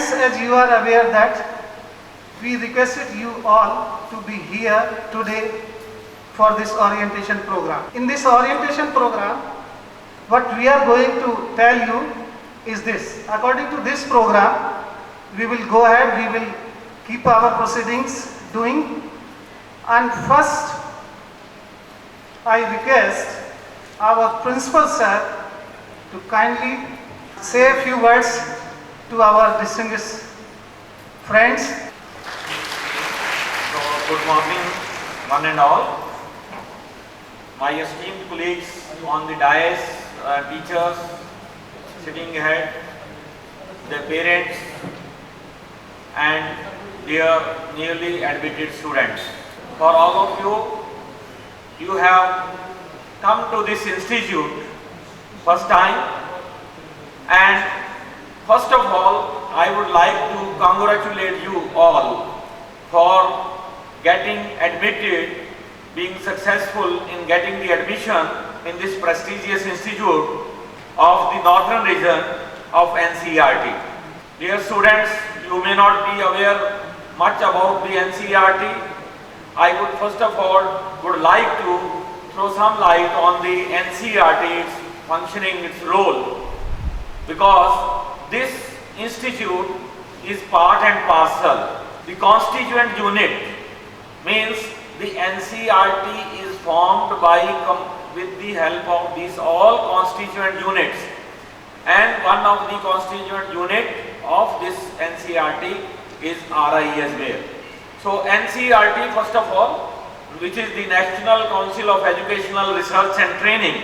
Friends, as you are aware that we requested you all to be here today for this orientation program. In this orientation program, what we are going to tell you is this. According to this program, we will go ahead, we will keep our proceedings doing. And first, I request our principal sir to kindly say a few words to our distinguished friends. So, good morning, one and all. My esteemed colleagues on the dais, teachers sitting ahead, their parents, and dear newly admitted students. For all of you, you have come to this institute first time, and first of all, I would like to congratulate you all for getting admitted, being successful in getting the admission in this prestigious institute of the northern region of NCERT. Dear students, you may not be aware much about the NCERT. I would first of all would like to throw some light on the NCERT's functioning, its role, because this institute is part and parcel. The constituent unit means the NCERT is formed with the help of these all constituent units, and one of the constituent unit of this NCERT is RI as well. So NCERT, first of all, which is the National Council of Educational Research and Training,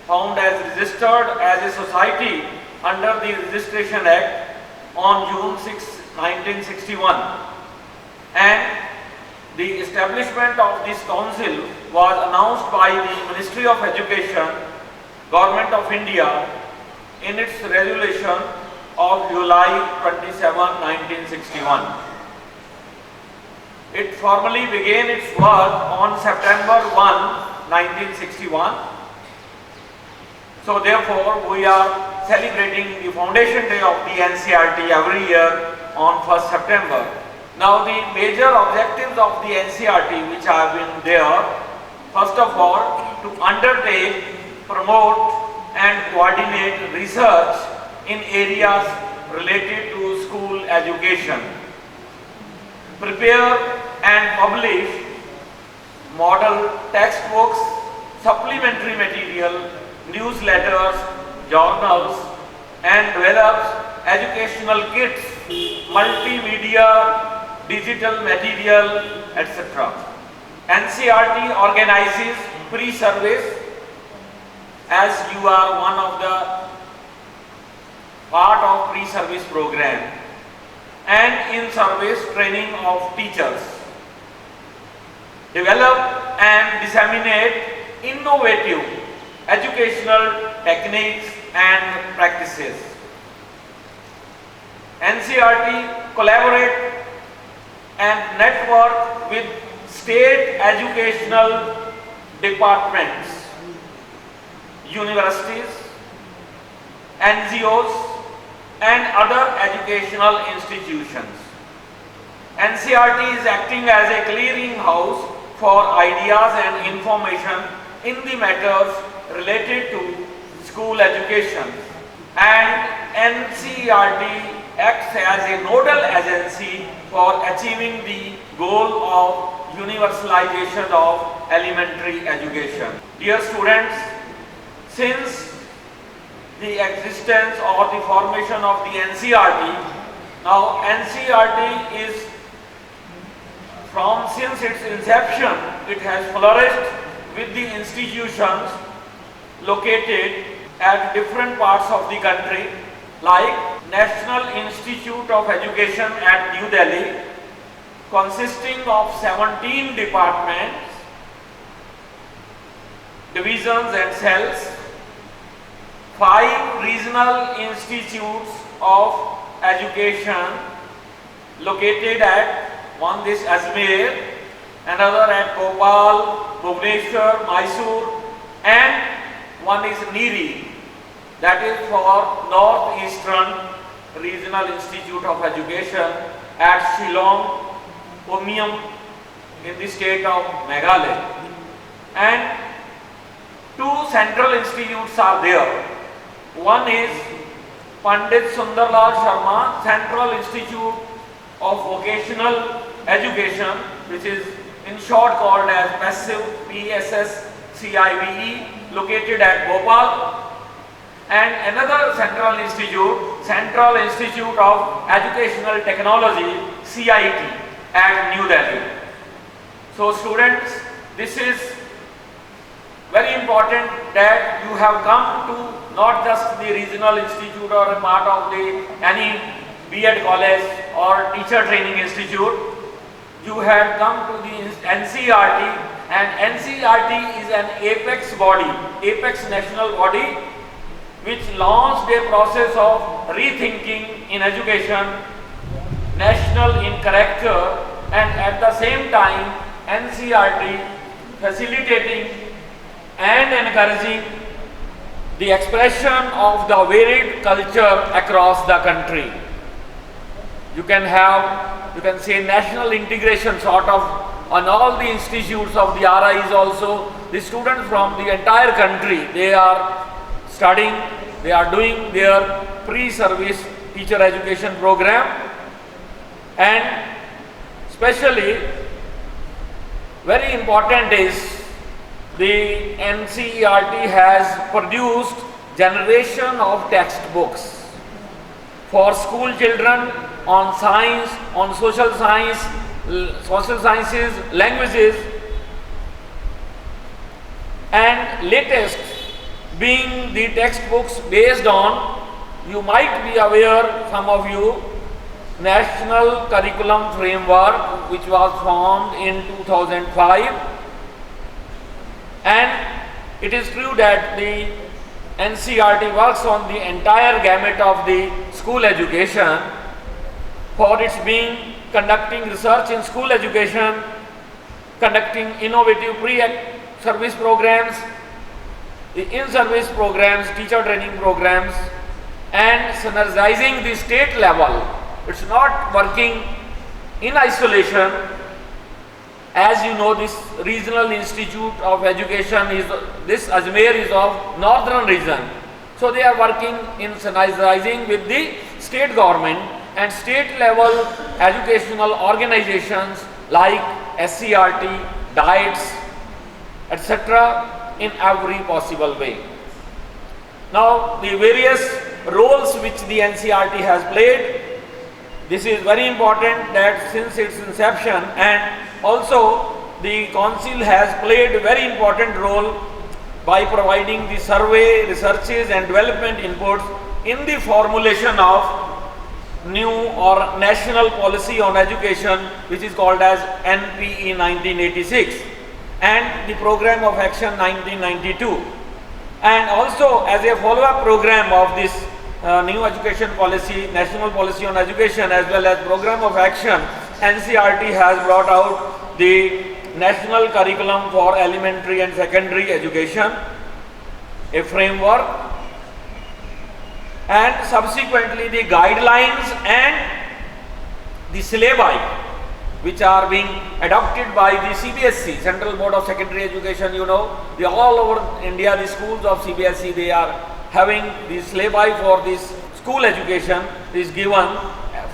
found as registered as a society under the Registration Act on June 6, 1961, and the establishment of this council was announced by the Ministry of Education, Government of India, in its resolution of July 27, 1961. It formally began its work on September 1, 1961. So therefore, we are celebrating the foundation day of the NCERT every year on 1st September. Now the major objectives of the NCERT which have been there, first of all, to undertake, promote and coordinate research in areas related to school education, prepare and publish model textbooks, supplementary material, newsletters, journals, and develops educational kits, multimedia, digital material, etc. NCERT organizes pre-service, as you are one of the part of pre-service program, and in-service training of teachers. Develop and disseminate innovative educational techniques and practices. NCERT collaborate and network with state educational departments, universities, NGOs, and other educational institutions. NCERT is acting as a clearing house for ideas and information in the matters related to school education, and NCERT acts as a nodal agency for achieving the goal of universalization of elementary education. Dear students, since the existence or the formation of the NCERT, now NCERT is since its inception, it has flourished with the institutions located at different parts of the country, like National Institute of Education at New Delhi, consisting of 17 departments, divisions and cells, 5 regional institutes of education located at one is Ajmer, another at Bhopal, Bhubaneswar, Mysore, and one is Niri, that is for northeastern Regional Institute of Education at Shillong, Umiam in the state of Meghalaya. And two central institutes are there. One is Pandit Sundarlal Sharma Central Institute of Vocational Education, which is in short called as PSSCIVE, located at Bhopal. And another central institute, Central Institute of Educational Technology, CIT, at New Delhi. So students, this is very important that you have come to not just the regional institute or a part of the any B.Ed college or teacher training institute. You have come to the NCERT, and NCERT is an apex body, apex national body, which launched a process of rethinking in education, national in character, and at the same time NCERT facilitating and encouraging the expression of the varied culture across the country. You can say national integration sort of on all the institutes of the RIs also. The students from the entire country, they are studying, they are doing their pre-service teacher education program, and especially very important is the NCERT has produced generation of textbooks for school children on science, on social sciences, languages, and latest being the textbooks based on, you might be aware, some of you, National Curriculum Framework, which was formed in 2005. And it is true that the NCERT works on the entire gamut of the school education for its being conducting research in school education, conducting innovative pre-service programs, the in-service programs, teacher training programs, and synergizing the state level. It's not working in isolation. As you know, this Regional Institute of Education is, this Ajmer is of northern region. So they are working in synergizing with the state government and state level educational organizations like SCRT, DIETS, etc. in every possible way. Now the various roles which the NCERT has played, this is very important that since its inception, and also the council has played a very important role by providing the survey, researches and development inputs in the formulation of new or national policy on education, which is called as NPE 1986 and the program of action 1992. And also as a follow-up program of this new education policy, national policy on education, as well as program of action, NCERT has brought out the National Curriculum for Elementary and Secondary Education, a framework, and subsequently the guidelines and the syllabi which are being adopted by the CBSE, Central Board of Secondary Education. You know, the all over India, the schools of CBSE, they are having the syllabi for this school education is given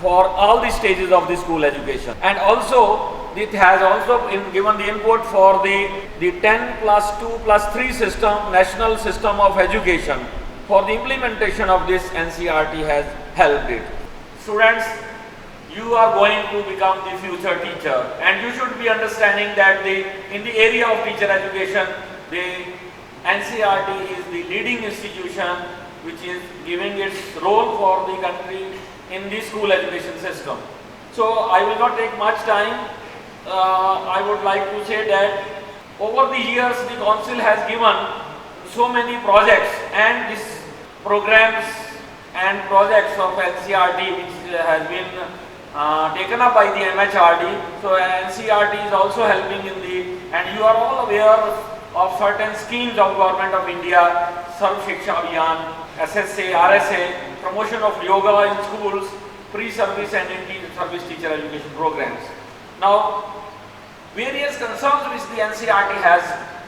for all the stages of the school education. And also it has also given the input for the 10+2+3 system, national system of education. For the implementation of this, NCERT has helped it. Students, you are going to become the future teacher, and you should be understanding that in the area of teacher education, the NCERT is the leading institution which is giving its role for the country in the school education system. So I will not take much time. I would like to say that over the years the council has given so many projects, and these programs and projects of NCERT which has been taken up by the MHRD. So NCERT is also helping in and you are all aware of certain schemes of Government of India, Sarv Shiksha Abhiyan, SSA, RSA, promotion of yoga in schools, pre-service and in-service teacher education programs. Now, various concerns which the NCERT has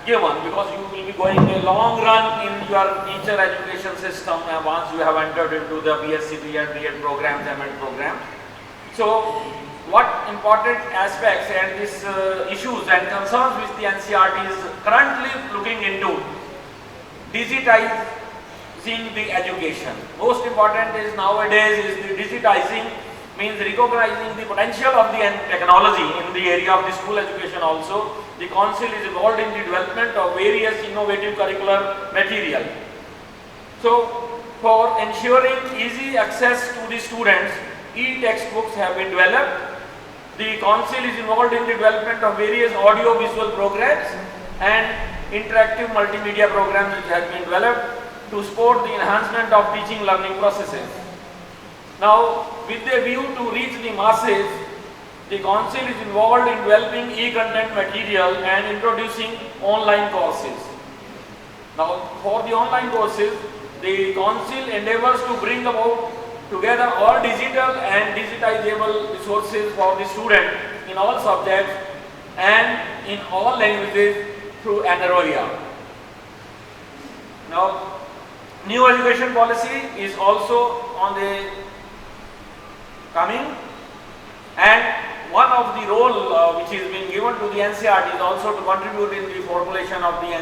given, because you will be going a long run in your teacher education system once you have entered into the BSc, B.Ed programs, M.Ed programs. So, what important aspects and these issues and concerns which the NCERT is currently looking into? Digitizing the education. Most important is nowadays is the digitizing, means recognizing the potential of the technology in the area of the school education also. The council is involved in the development of various innovative curricular material. So, for ensuring easy access to the students, e-textbooks have been developed. The council is involved in the development of various audio-visual programs and interactive multimedia programs which have been developed to support the enhancement of teaching learning processes. Now, with a view to reach the masses, the council is involved in developing e-content material and introducing online courses. Now, for the online courses, the council endeavors to bring about together all digital and digitizable resources for the student in all subjects and in all languages through NROIA. Now, new education policy is also on the coming, and one of the role which is being given to the NCERT is also to contribute in the formulation of the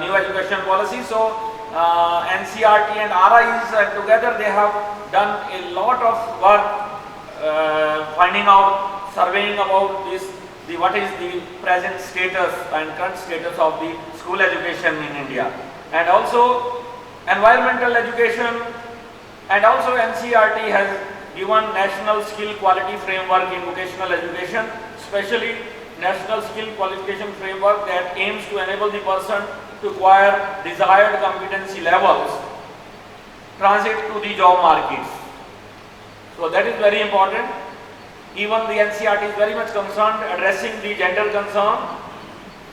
new education policy. So, NCERT and RIs together they have done a lot of work finding out, surveying about this, what is the present status and current status of the school education in India, and also environmental education, and also NCERT has given National Skill Quality Framework in vocational education, especially National Skill Qualification Framework that aims to enable the person to acquire desired competency levels, transit to the job markets. So that is very important. Even the NCERT is very much concerned addressing the gender concern,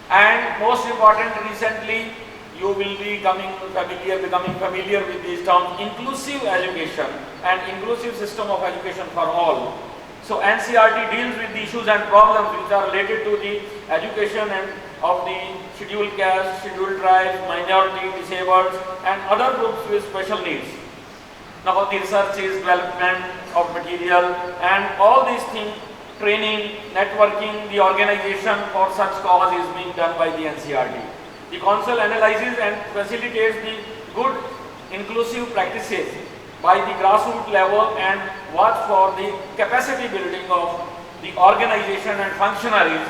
and most important, recently you will be becoming familiar with these terms, inclusive education and inclusive system of education for all. So NCERT deals with the issues and problems which are related to the education and of the scheduled caste, scheduled tribes, minority, disabled and other groups with special needs. Now the research is development of material and all these things, training, networking, the organization for such cause is being done by the NCERT. The council analyzes and facilitates the good inclusive practices by the grassroots level and works for the capacity building of the organization and functionaries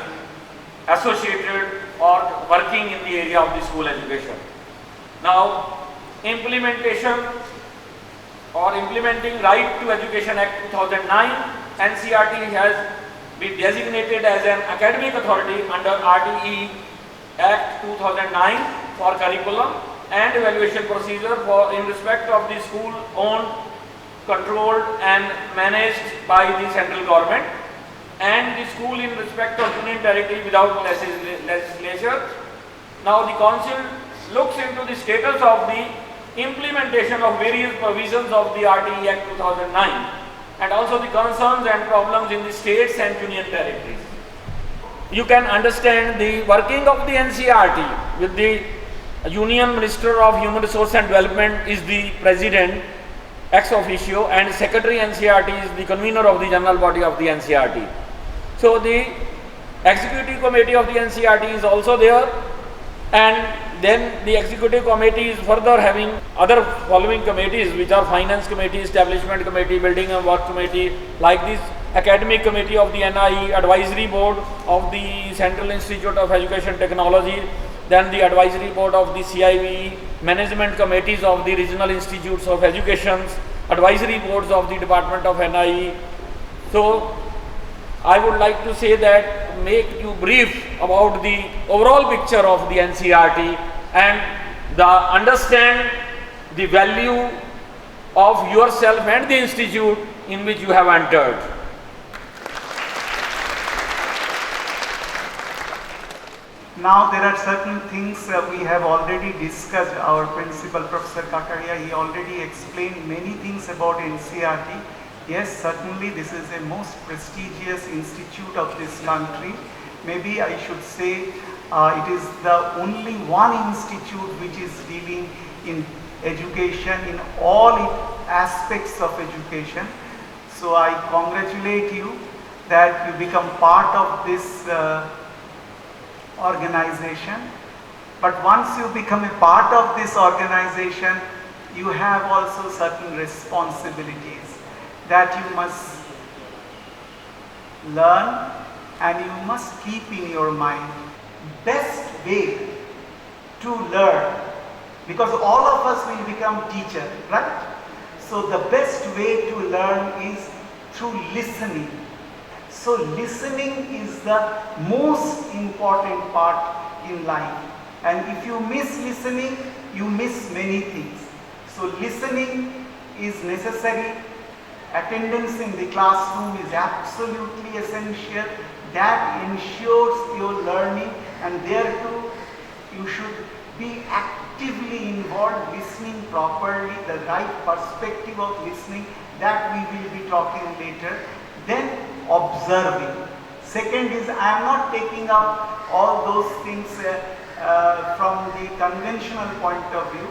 associated or working in the area of the school education. Now, implementation or implementing Right to Education Act 2009, NCERT has been designated as an academic authority under RTE Act 2009 for curriculum and evaluation procedure in respect of the school owned, controlled and managed by the central government, and the school in respect of union territory without legislature. Now the council looks into the status of the implementation of various provisions of the RTE Act 2009 and also the concerns and problems in the states and union territories. You can understand the working of the NCERT with the Union Minister of Human Resource and Development is the President ex officio and Secretary NCERT is the convener of the general body of the NCERT. So the Executive Committee of the NCERT is also there, and then the Executive Committee is further having other following committees which are Finance Committee, Establishment Committee, Building and Work Committee, like this Academic Committee of the NIE, Advisory Board of the Central Institute of Education Technology, then the Advisory Board of the CIVE, Management Committees of the Regional Institutes of Education, Advisory Boards of the Department of NIE. So, I would like to say that make you brief about the overall picture of the NCERT and understand the value of yourself and the institute in which you have entered. Now there are certain things we have already discussed. Our principal, Professor Kakaria, he already explained many things about NCERT. Yes, certainly this is a most prestigious institute of this country. Maybe I should say it is the only one institute which is dealing in education, in all aspects of education. So I congratulate you that you become part of this organization. But once you become a part of this organization, you have also certain responsibilities that you must learn and you must keep in your mind. Best way to learn, because all of us will become teacher, right? So the best way to learn is through listening. So listening is the most important part in life. And if you miss listening, you miss many things. So listening is necessary. Attendance in the classroom is absolutely essential. That ensures your learning, and there too you should be actively involved, listening properly, the right perspective of listening, that we will be talking later. Then observing. Second is, I am not taking up all those things from the conventional point of view.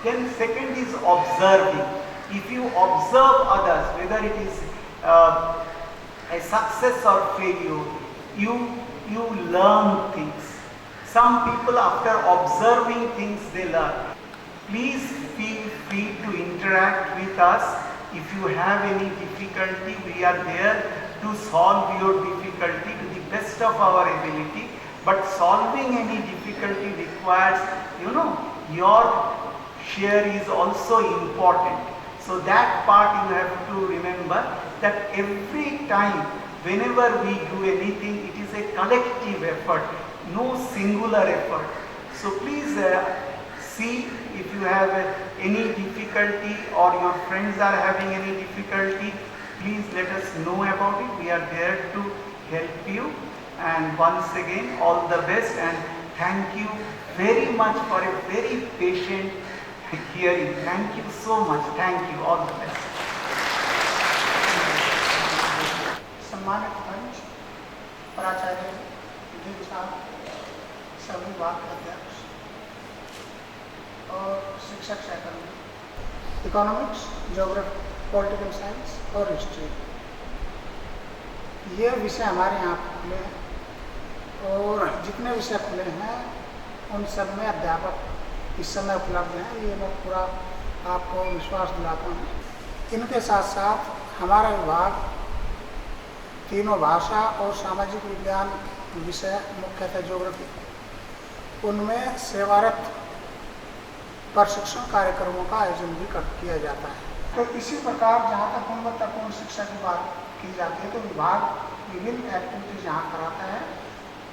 Then second is observing. If you observe others, whether it is a success or failure, you learn things. Some people, after observing things, they learn. Please feel free to interact with us. If you have any difficulty, we are there to solve your difficulty to the best of our ability. But solving any difficulty requires, your share is also important. So that part you have to remember, that every time, whenever we do anything, it is a collective effort, no singular effort. So please see if you have any difficulty or your friends are having any difficulty, please let us know about it. We are there to help you. And once again, all the best, and thank you very much for a very patient hearing. Thank you so much. Thank you. All the best. सम्मानित मंच, प्राचार्य, दीक्षा, सभी वाक अध्यक्ष और शिक्षक सहकर्मी, economics, geography, political science और history, ये विषय हमारे यहाँ खुले हैं। और जितने विषय खुले हैं उन सब में अध्यापक इस समय उपलब्ध हैं, ये मैं पूरा आपको विश्वास दिलाता हूँ। इनके साथ साथ हमारा विभाग तीनों भाषा और सामाजिक विज्ञान विषय, मुख्यतः ज्योग्राफी, उनमें सेवारत प्रशिक्षण कार्यक्रमों का आयोजन भी किया जाता है। तो इसी प्रकार जहाँ तक गुणवत्तापूर्ण शिक्षा की बात की जाती है, तो विभाग विभिन्न एक्टिविटीज यहाँ कराता है।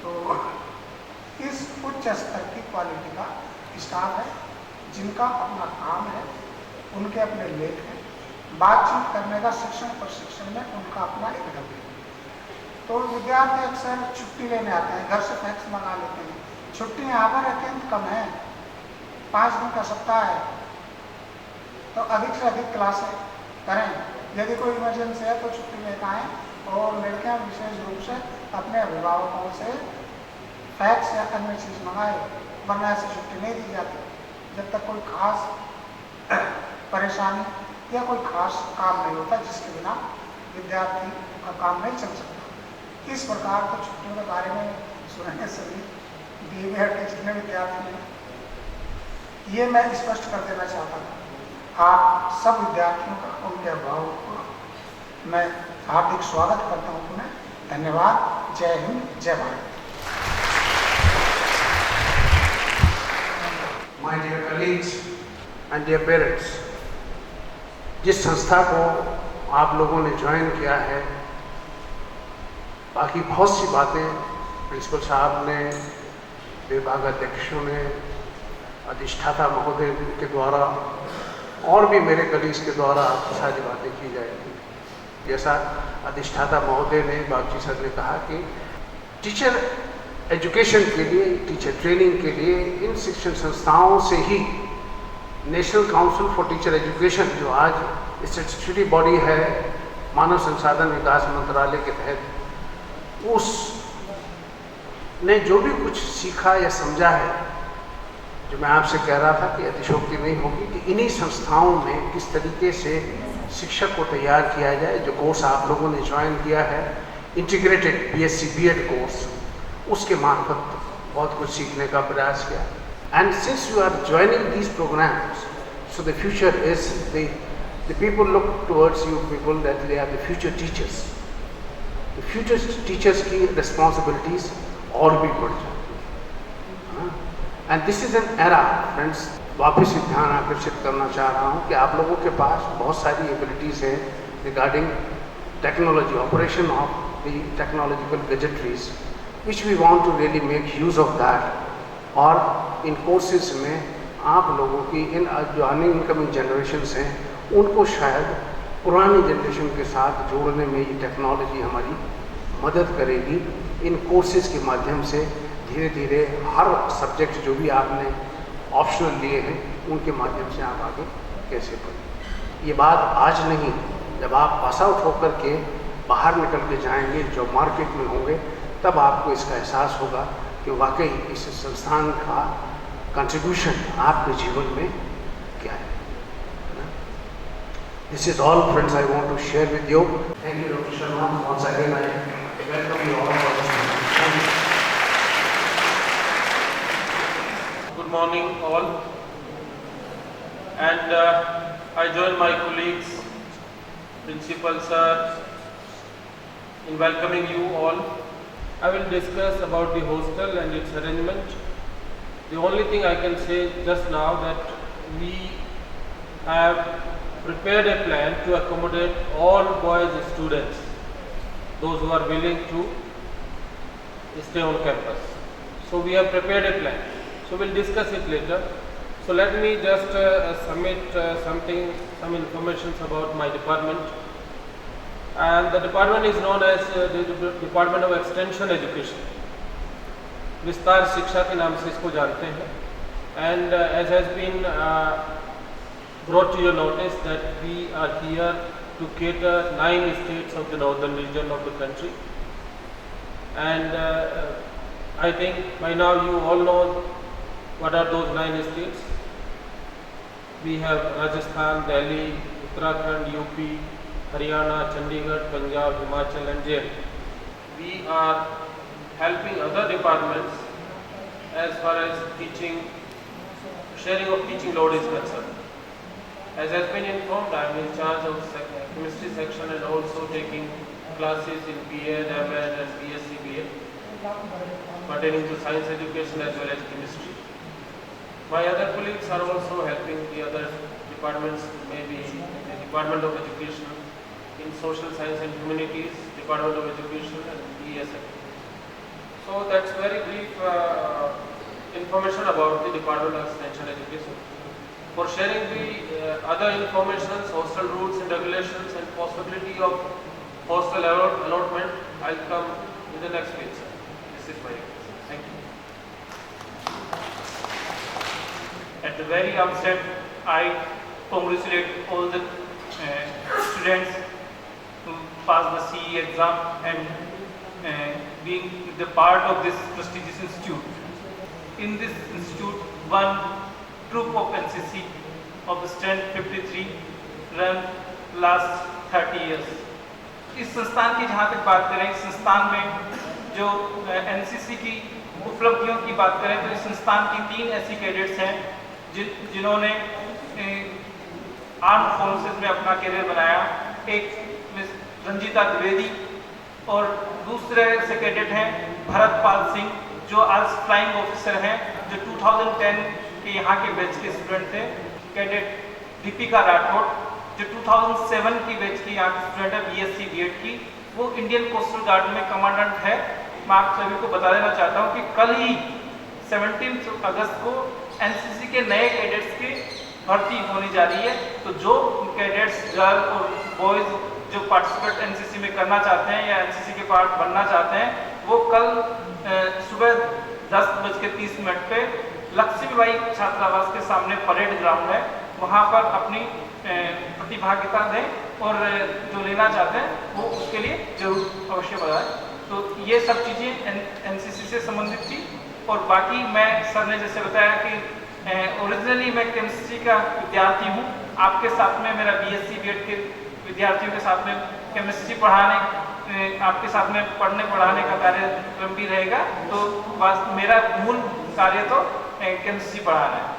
तो इस उच्च स्तर की क्वालिटी का स्टाफ है, जिनका अपना काम है, उनके अपने लेख हैं, बातचीत करने का शिक्षण प्रशिक्षण में उनका अपना एक ढंग है। तो विद्यार्थी अक्सर छुट्टी लेने आते हैं, घर से फैक्स मंगा लेते हैं। छुट्टी यहाँ पर अत्यंत कम है, 5 दिन का सप्ताह है, तो अधिक से अधिक क्लासें करें। यदि कोई इमरजेंसी है तो छुट्टी लेकर आएँ, और लड़कियाँ विशेष रूप से अपने अभिभावकों से फैक्स या अन्य चीज़ मंगाए, वरना ऐसे छुट्टी नहीं दी जाती जब तक कोई खास परेशानी या कोई खास काम नहीं होता जिसके बिना विद्यार्थी का काम नहीं चल सकता। इस प्रकार तो छुट्टियों के बारे में सुनने सभी BA के जितने विद्यार्थी हैं, ये मैं स्पष्ट कर देना चाहता हूँ। आप सब विद्यार्थियों का, उनके अभिभावकों का मैं हार्दिक स्वागत करता हूँ पुनः। धन्यवाद। जय हिंद, जय Bharat. My dear colleagues and dear parents, जिस संस्था को आप लोगों ने ज्वाइन किया है, बाकी बहुत सी बातें प्रिंसिपल साहब ने, विभागाध्यक्षों ने, अधिष्ठाता महोदय के द्वारा और भी मेरे कलीग्स के द्वारा सारी बातें की जाएगी। जैसा अधिष्ठाता महोदय ने, बागची सर ने कहा कि टीचर एजुकेशन के लिए, टीचर ट्रेनिंग के लिए इन शिक्षण संस्थाओं से ही national council for teacher education, जो आज स्टैट्यूटरी बॉडी है मानव संसाधन विकास मंत्रालय के तहत, उसने जो भी कुछ सीखा या समझा है, जो मैं आपसे कह रहा था कि अतिशोक्ति नहीं होगी कि इन्हीं संस्थाओं में किस तरीके से शिक्षक को तैयार किया जाए। जो कोर्स आप लोगों ने ज्वाइन किया है, इंटीग्रेटेड BSc B.Ed कोर्स, उसके मार्फत बहुत कुछ सीखने का प्रयास किया। And since you are joining these programs, so the future is the people look towards you people that they are the future teachers. The future teachers की responsibilities और भी बढ़ जाती हैं। And this is an era, friends, वापस ही ध्यान आकर्षित करना चाह रहा हूँ कि आप लोगों के पास बहुत सारी एबिलिटीज़ हैं regarding technology, operation of the technological gadgetries, which we want to really make use of that. और इन कोर्सेज में आप लोगों की इन जो इनकमिंग जनरेशंस हैं, उनको शायद पुरानी जनरेशन के साथ जोड़ने में ये टेक्नोलॉजी हमारी मदद करेगी। इन कोर्सेज के माध्यम से धीरे धीरे हर सब्जेक्ट जो भी आपने ऑप्शनल लिए हैं, उनके माध्यम से आप आगे कैसे बढ़ें। ये बात आज नहीं, जब आप पास आउट होकर के बाहर निकल के जाएंगे, जॉब मार्केट में होंगे, तब आपको इसका एहसास होगा कि वाकई इस संस्थान का कंट्रीब्यूशन आपके जीवन में क्या है। This is all, friends, I want to share with you. Thank you, Dr. Sharma. Once again, I welcome you all for this presentation. Good morning, all. And I join my colleagues, principal sir, in welcoming you all. I will discuss about the hostel and its arrangement. The only thing I can say just now that we have prepared a plan to accommodate all boys students, those who are willing to stay on campus. So we have prepared a plan. So we'll discuss it later. So let me just submit some information about my department. And the department is known as the Department of Extension Education. विस्तार शिक्षा के नाम से इसको जानते हैं. And as has been brought to your notice that we are here to cater 9 states of the northern region of the country. And I think by now you all know what are those 9 states. We have Rajasthan, Delhi, Uttarakhand, UP, Haryana, Chandigarh, Punjab, Himachal and JL. We are helping other departments as far as teaching, sharing of teaching load is concerned. As has been informed, I am in charge of chemistry section and also taking classes in B.Ed, M.Ed and BSc B.Ed pertaining to science education as well as chemistry. My other colleagues are also helping the other departments, maybe the Department of Education, in Social Science and Humanities, Department of Education and ESL. So that's very brief information about the Department of Extension Education. For sharing the other information, hostel rules and regulations and possibility of hostel allotment, I'll come in the next page. This is my request. Thank you. At the very outset, I congratulate all the students who passed the CE exam and being the part of this prestigious institute. In this institute, one troop of NCC of the strength 53 run last 30 years. इस संस्थान की जहाँ तक बात करें, इस संस्थान में जो NCC की उपलब्धियों की बात करें तो इस संस्थान की 3 ऐसी कैडेट्स हैं जिन्होंने आर्म फोर्सेस में अपना करियर बनाया। एक मिस रंजीता द्विवेदी और दूसरे से कैडेट हैं भरतपाल सिंह जो आज फ्लाइंग ऑफिसर हैं, जो 2010 के यहाँ के बैच के स्टूडेंट थे। कैडेट दीपिका राठौड़ जो 2007 की बैच की यहाँ की स्टूडेंट है BSc B.Ed की, वो इंडियन कोस्टल गार्ड में कमांडेंट है। मैं आप सभी को बता देना चाहता हूँ कि कल ही 17 अगस्त को NCC के नए कैडेट्स की भर्ती होने जा रही है। तो जो कैडेट्स गर्ल और बॉयज जो पार्टिसिपेट NCC में करना चाहते हैं या NCC के पार्ट बनना चाहते हैं, वो कल सुबह 10:30 पे लक्ष्मीबाई छात्रावास के सामने परेड ग्राउंड है, वहाँ पर अपनी प्रतिभागिता दें और जो लेना चाहते हैं वो उसके लिए जरूर अवश्य बताएं। तो ये सब चीज़ें एनसीसी से संबंधित थी। और बाकी मैं सर ने जैसे बताया कि ओरिजिनली मैं केमिस्ट्री का विद्यार्थी हूँ, आपके साथ में मेरा बीएससी बीएड के विद्यार्थियों के साथ में केमिस्ट्री आपके साथ में पढ़ने पढ़ाने का कार्यक्रम भी रहेगा। तो बस मेरा मूल कार्य तो केमिस्ट्री पढ़ाना है।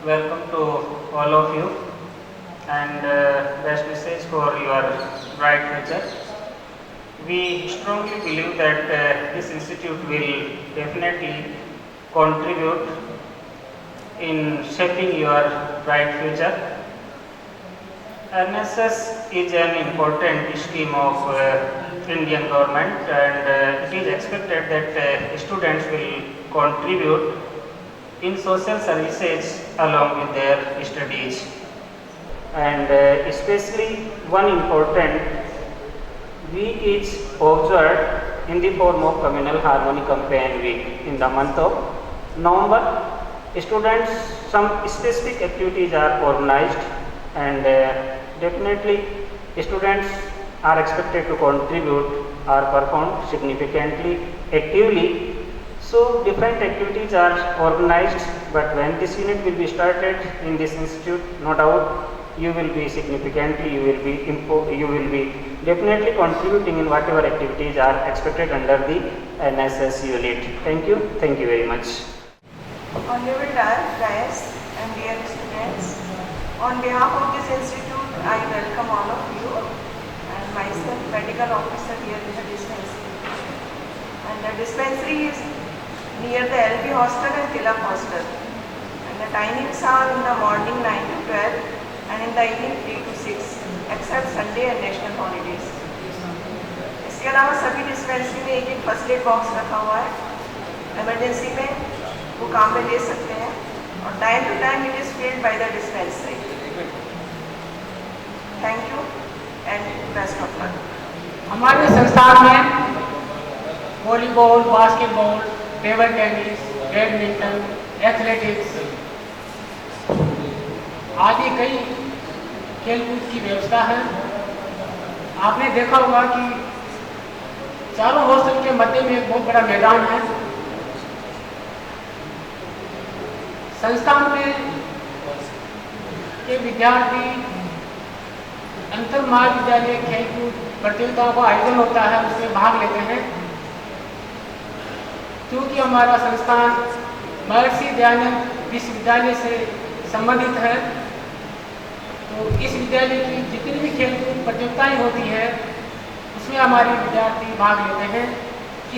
Welcome to all of you and best wishes for your bright future. We strongly believe that this institute will definitely contribute in shaping your bright future. NSS is an important scheme of Indian government and it is expected that students will contribute in social services along with their studies. And especially one important week is observed in the form of Communal Harmony Campaign Week in the month of November. Students, some specific activities are organized and definitely students are expected to contribute or perform significantly actively. So different activities are organized, but when this unit will be started in this institute, no doubt you will be significantly, you will be definitely contributing in whatever activities are expected under the NSS unit. Thank you very much. Honorable Dais and dear students, on behalf of this institute, I welcome all of you and myself, medical officer here in the dispensary. And the dispensary is near the LB hostel and Tilak hostel. And the timings are in the morning 9 to 12 and in the evening 3 to 6, except Sunday and national holidays. इसके अलावा सभी dispensary में एक first aid box रखा हुआ है, emergency में वो काम में ले सकते हैं और time to time it is filled by the dispensary. Thank you and best of luck. हमारे संस्थान में volleyball, basketball, table tennis, badminton, athletics आदि कई खेलकूद की व्यवस्था है। आपने देखा होगा कि चारों हॉस्टल के मध्य में एक बहुत बड़ा मैदान है। संस्थान में के विद्यार्थी अंतर महाविद्यालय खेलकूद प्रतियोगिताओं का आयोजन होता है, उसमें भाग लेते हैं। क्योंकि हमारा संस्थान महर्षि दयानंद विश्वविद्यालय से संबंधित है, तो इस विद्यालय की जितनी भी खेलकूद प्रतियोगिताएं होती है उसमें हमारे विद्यार्थी भाग लेते हैं।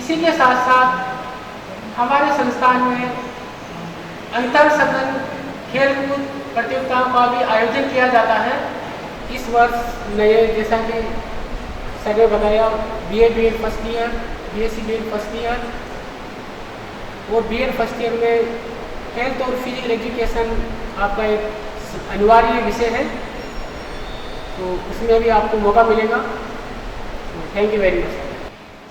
इसी के साथ साथ हमारे संस्थान में अंतर सदन खेलकूद प्रतियोगिताओं का भी आयोजन किया जाता है। इस वर्ष नए, जैसा कि सर ने बताया, BA first year, BSc BA first year और BA फर्स्ट ईयर में हेल्थ और फिजिकल एजुकेशन आपका एक अनिवार्य विषय है, तो उसमें भी आपको मौका मिलेगा। Thank you very much.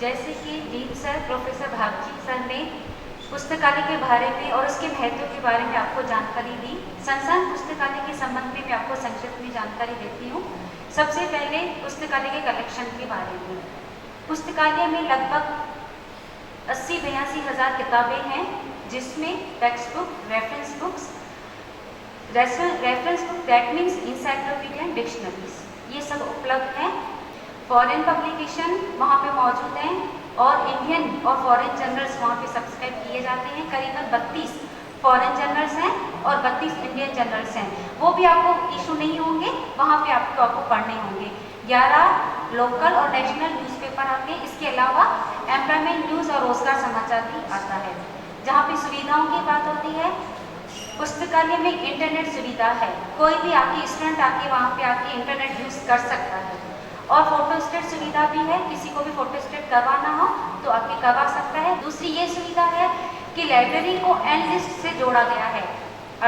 जैसे कि डीन सर प्रोफेसर भागजी सर ने पुस्तकालय के बारे में और उसके महत्व के बारे में आपको जानकारी दी। संस्थान पुस्तकालय के संबंध में मैं आपको संक्षिप्त में जानकारी देती हूँ। सबसे पहले पुस्तकालय के कलेक्शन के बारे में। पुस्तकालय में लगभग 80-82 हज़ार किताबें हैं, जिसमें text book, reference books, reference book that means encyclopedia and dictionaries, ये सब उपलब्ध हैं। फॉरेन पब्लिकेशन वहाँ पे मौजूद हैं और इंडियन और फॉरेन जर्नल्स वहाँ पे सब्सक्राइब किए जाते हैं। करीबन 32 फॉरेन जर्नल्स हैं और 32 इंडियन जर्नल्स हैं, वो भी आपको इशू नहीं होंगे, वहाँ पे आपको पढ़ने होंगे। 11 लोकल और नेशनल न्यूज़पेपर आते हैं। इसके अलावा एम्प्लॉयमेंट न्यूज़ और रोजगार समाचार भी आता है। जहाँ पे सुविधाओं की बात होती है, पुस्तकालय में इंटरनेट सुविधा है, कोई भी आके स्टूडेंट आके वहाँ पे आके इंटरनेट यूज़ कर सकता है। और फोटोस्टेट सुविधा भी है, किसी को भी फोटोस्टेट करवाना हो तो आके करवा सकता है। दूसरी ये सुविधा है कि लाइब्रेरी को एन लिस्ट से जोड़ा गया है,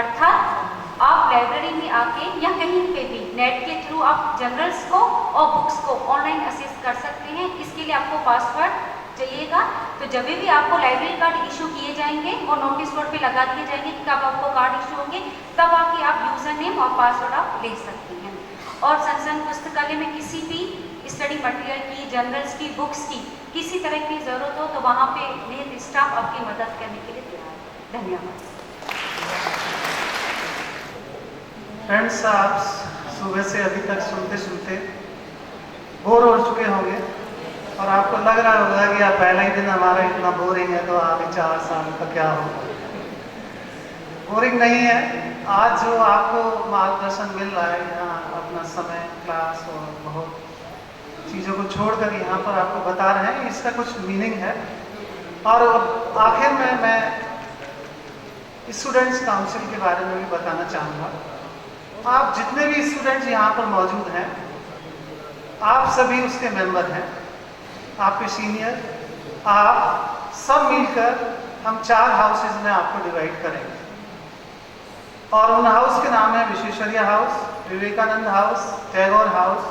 अर्थात आप लाइब्रेरी में आके या कहीं पे भी नेट के थ्रू आप जर्नल्स को और बुक्स को ऑनलाइन एक्सेस कर सकते हैं। इसके लिए आपको पासवर्ड चाहिएगा। तो जब भी आपको लाइब्रेरी कार्ड इशू किए जाएंगे और नोटिस बोर्ड पे लगा दिए जाएंगे कि कब आपको कार्ड इशू होंगे, तब आके आप यूजर नेम और पासवर्ड आप ले सकते हैं। और संसन पुस्तकालय में किसी भी स्टडी मटेरियल की, जर्नल्स की, बुक्स की किसी तरह की जरूरत हो तो वहाँ पे निहित स्टाफ आपकी मदद करने के लिए तैयार है। धन्यवाद। फ्रेंड्स, आप सुबह से अभी तक सुनते सुनते बोर हो चुके होंगे और आपको लग रहा होगा कि आप पहला ही दिन हमारा इतना बोरिंग है तो आगे 4 साल का क्या होगा। बोरिंग नहीं है। आज जो आपको मार्गदर्शन मिल रहा है, यहाँ अपना समय, क्लास और बहुत चीज़ों को छोड़कर यहाँ पर आपको बता रहे हैं, इसका कुछ मीनिंग है। और आखिर में मैं स्टूडेंट्स काउंसिल के बारे में भी बताना चाहूँगा। आप जितने भी स्टूडेंट्स यहाँ पर मौजूद हैं, आप सभी उसके मेंबर हैं। आपके सीनियर, आप सब मिलकर हम 4 हाउसेज में आपको डिवाइड करेंगे और उन हाउस के नाम है Visvesvaraya house, Vivekananda house, Tagore house,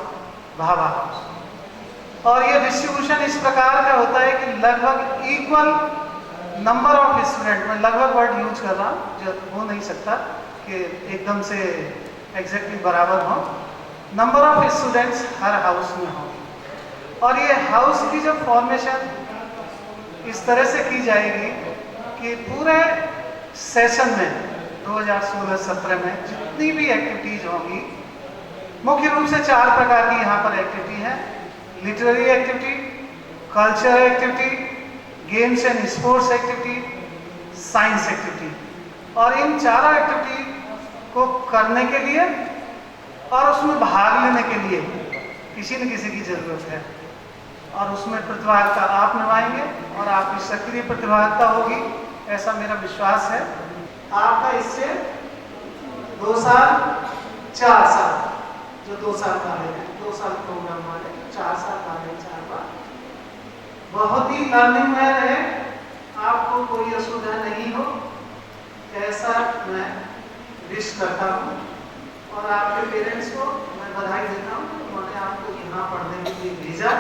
Bhabha house. और ये डिस्ट्रीब्यूशन इस प्रकार का होता है कि लगभग इक्वल नंबर ऑफ स्टूडेंट, मैं लगभग वर्ड यूज कर रहा हूँ, जो हो नहीं सकता कि एकदम से एग्जैक्टली बराबर हो। Number of students her house में होंगे और ये हाउस की जो फॉर्मेशन इस तरह से की जाएगी कि पूरे सेशन में 2016-17 में जितनी भी एक्टिविटीज होंगी, मुख्य रूप से 4 प्रकार की यहाँ पर एक्टिविटी है। Literary activity, cultural activity, games and sports activity, science activity. और इन 4 एक्टिविटी को करने के लिए और उसमें भाग लेने के लिए किसी न किसी की ज़रूरत है और उसमें प्रतिभागिता आप निभाएंगे और आपकी सक्रिय प्रतिभागिता होगी, ऐसा मेरा विश्वास है। आपका इससे 2 साल, 4 साल, जो 2 साल वाले हैं, 2 साल प्रोग्राम वाले, 4 साल वाले 4 बार बहुत ही लर्निंग में रहे, आपको कोई असुविधा नहीं हो, ऐसा मैं विश करता हूँ। और आपके पेरेंट्स को मैं बधाई देता हूँ, उन्होंने आपको यहाँ पढ़ने के लिए भेजा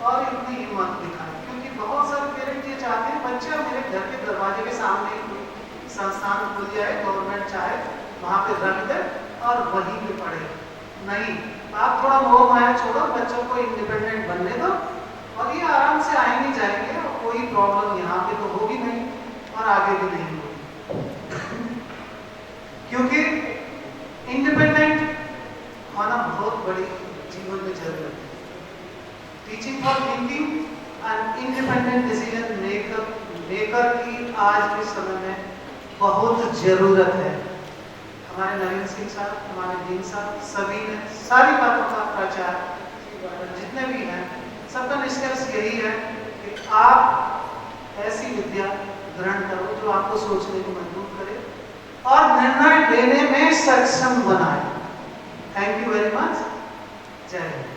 और इतनी हिम्मत दिखाई, क्योंकि बहुत सारे पेरेंट्स ये चाहते हैं बच्चा मेरे घर के दरवाजे के सामने संस्थान खुल जाए, गवर्नमेंट चाहे वहाँ पे रख दे और वहीं पे पढ़े। नहीं, आप थोड़ा मोह माया छोड़ो, बच्चों को इंडिपेंडेंट बनने दो और ये आराम से आएंगे जाएंगे और कोई प्रॉब्लम यहाँ पे तो होगी नहीं और आगे भी नहीं होगी। क्योंकि इंडिपेंडेंट होना बहुत बड़ी जीवन में जरूरत है। Teaching for thinking and independent decision maker की आज के समय में बहुत जरूरत है। हमारे नवीन सिंह साहब, हमारे दीन साहब, सभी ने सारी बातों का प्रचार, जितने भी हैं, सबका निष्कर्ष यही है कि आप ऐसी विद्या ग्रहण करो जो आपको सोचने को मजबूर करे और निर्णय लेने में सक्षम बनाए। Thank you very much. जय हिंद।